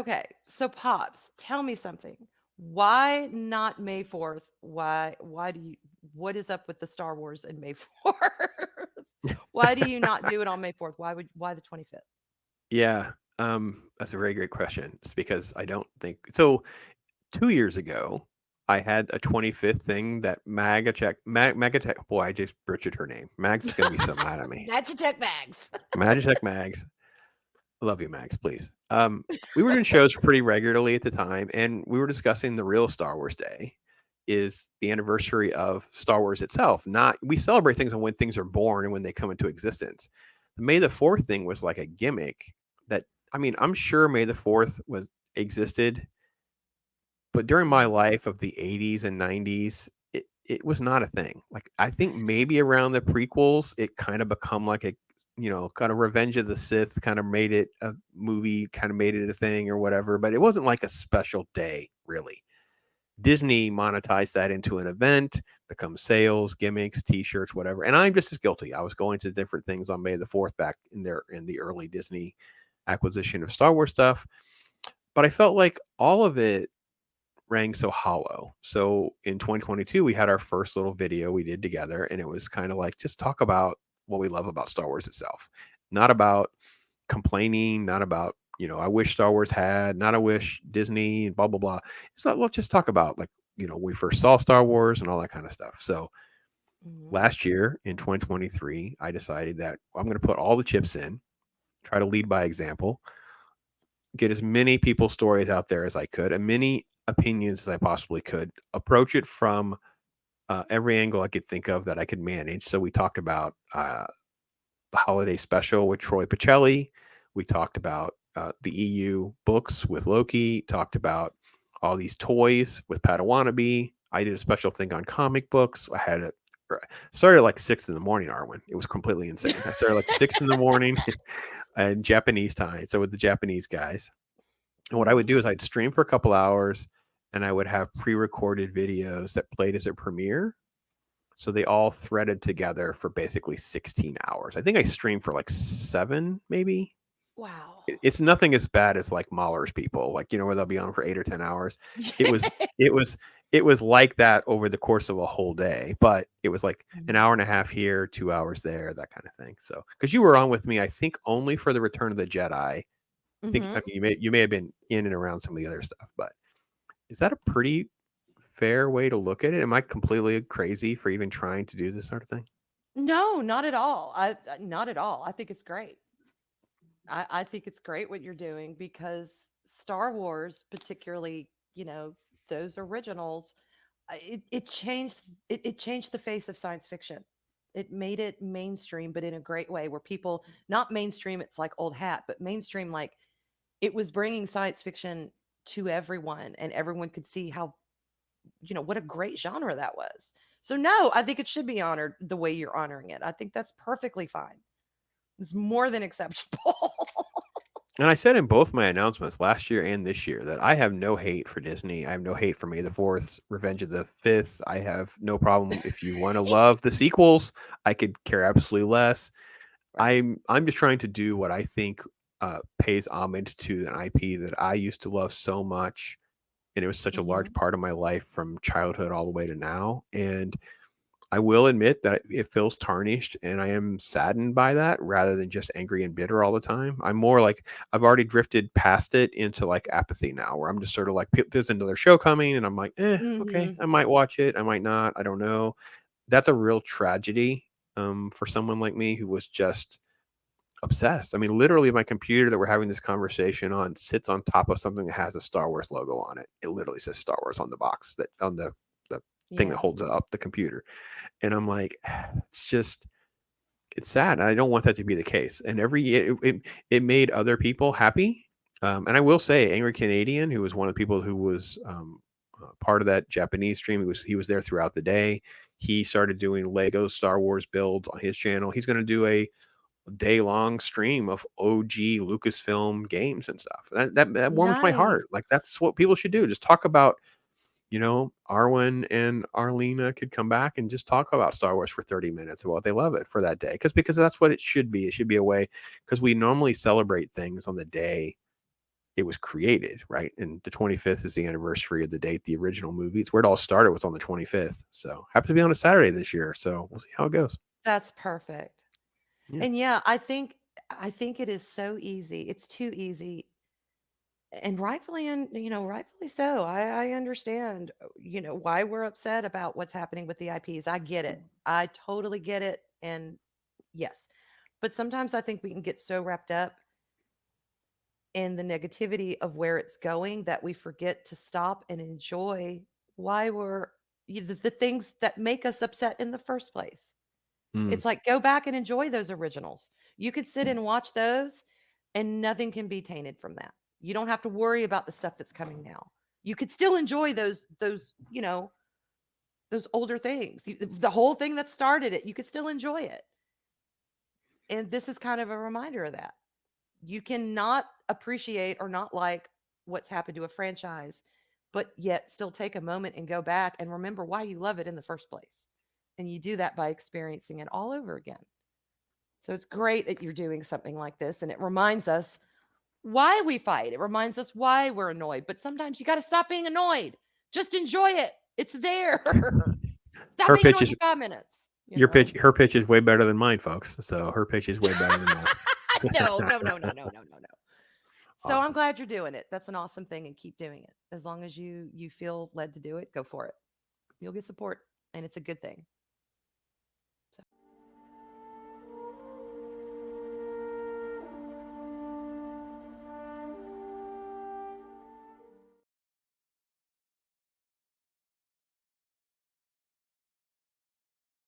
Okay, so Pops, tell me something. Why not May 4th? Why do you what is up with the Star Wars and May 4th? Why do you not do it on May 4th? Why the 25th? Yeah, that's a very great question. It's because I don't think so. 2 years ago, I had a 25th thing that Magatech. Boy, I just butchered her name. Mags is gonna be so mad at me. Magitech bags. Magitech Mags. I love you, Mags. Please. We were doing shows pretty regularly at the time, and we were discussing the real Star Wars Day is the anniversary of Star Wars itself. Not we celebrate things on when things are born and when they come into existence. The May the Fourth thing was like a gimmick that I mean, I'm sure May the Fourth was existed, but during my Mhm. life of the 80s and 90s, it was not a thing. Like I think maybe around the prequels, it kind of become like a kind of Revenge of the Sith kind of made it a movie, kind of made it a thing or whatever, but it wasn't like a special day really. Disney monetized that into an event, become sales, gimmicks, T-shirts, whatever. And I'm just as guilty. I was going to different things on May the Fourth back in the early Disney acquisition of Star Wars stuff, but I felt like all of it rang so hollow. So in 2022, we had our first little video we did together, and it was kind of like just talk about what we love about Star Wars itself, not about complaining, not about I wish Star Wars had, not I wish Disney, blah blah blah. It's not. Let's just talk about like we first saw Star Wars and all that kind of stuff. So Mhm. last year in 2023, I decided that I'm going to put all the chips in, try to lead by example, get as many people's stories out there as I could, and many opinions as I possibly could. Approach it from every angle I could think of that I could manage. So we talked about the holiday special with Troy Pacelli. We talked about the EU books with Loki. Talked about all these toys with Padawannabe. I did a special thing on comic books. I had it started at like 6 in the morning, Arwen. It was completely insane. I started like 6 in the morning and Japanese time. So with the Japanese guys. And what I would Mhm. do is I'd stream for a couple hours and I would have pre-recorded videos that played as a premiere. So they all threaded together for basically 16 hours. I think I streamed for like 7 maybe. Wow. It's nothing as bad as like Mahler's people, like where they'll be on for 8 or 10 hours. It was it was it was like that over the course of a whole day, but it was like an Mhm. hour and a half here, 2 hours there, that kind of thing. So, cuz you were on with me I think only for the Return of the Jedi. Think I Mhm. mean you may have been in and around some of the other stuff, but is that a pretty fair way to look at it? Am I completely crazy for even trying to do this sort of thing? No, not at all. Not at all. I think it's great. I think it's great what you're doing because Star Wars, particularly, those originals, it changed the face of science fiction. It made it mainstream, but in a great way where people not mainstream, it's like old hat, but mainstream like it was bringing science fiction to everyone and everyone could see how, what a great genre that was. So no, I think it should be honored the way you're honoring it. I think that's perfectly fine. It's more than acceptable. And I said in both my announcements last year and this year that I have no hate for Disney. I have no hate for May the 4th, Revenge of the 5th. I have no problem if you want to love the sequels. I could care absolutely less. Right. I'm just trying to do what I think pays homage to an IP that I used to love so much, and it was such a large Mhm. part of my life from childhood all the way to now. And I will admit that it feels tarnished, and I am saddened by that rather than just angry and bitter all the time. I'm more like I've already drifted past it into like apathy now, where I'm just sort of like, there's another show coming, and I'm like, okay, Mhm. I might watch it, I might not, I don't know. That's a real tragedy for someone like me who was just obsessed. I mean, literally, my computer that we're having this conversation on sits on top of something that has a Star Wars logo on it. It literally says Star Wars on the box that on the thing that Yeah. holds up the computer. And I'm like, it's just it's sad. I don't want that to be the case. And it made other people happy. And I will say, Angry Canadian, who was one of the people who was part of that Japanese stream, he was there throughout the day. He started doing Lego Star Wars builds on his channel. He's going to do a day long stream of OG Lucasfilm games and stuff. That warms my Nice. heart. Like that's what people should do. Just talk about Arwen and Arlena could come back and just talk about Star Wars for 30 minutes about they love it for that day. Because that's what it should be. It should be a way because we normally celebrate things on the day it was created, right? And the 25th is the anniversary of the date the original movie. It's where it all started. Was on the 25th. So happens to be on a Saturday this year. So we'll see how it goes. That's perfect. Yeah. And yeah, I think it is so easy. It's too easy. And rightfully and rightfully so. I understand, why we're upset about what's happening with the IPs. I get it. I totally get it. And yes. But sometimes I think we can get so wrapped up in the negativity of where it's going that we forget to stop and enjoy why the things that make us upset in the first place. Mm. It's like go back and enjoy those originals. You could sit and watch those and nothing can be tainted from that. You don't have to worry about the stuff that's coming now. You could still enjoy those older things. The whole thing that started it, you could still enjoy it. And this is kind of a reminder of that. You cannot appreciate or not like what's happened to a franchise, but yet still take a moment and go back and remember why you love it in the first place. And you do that by experiencing it all over again. So it's great that you're doing something like this. And it reminds us why we fight. It reminds us why we're annoyed. But sometimes you got to stop being annoyed. Just enjoy it. It's there. Stop Her being pitch annoyed is for 5 minutes, your pitch. Her pitch is way better than mine, folks. So her pitch is way better than No, no, mine. no, no, no, no, no, no. So I'm Awesome. glad you're doing it. That's an awesome thing and keep doing it. As long as you feel led to do it, go for it. You'll get support and it's a good thing.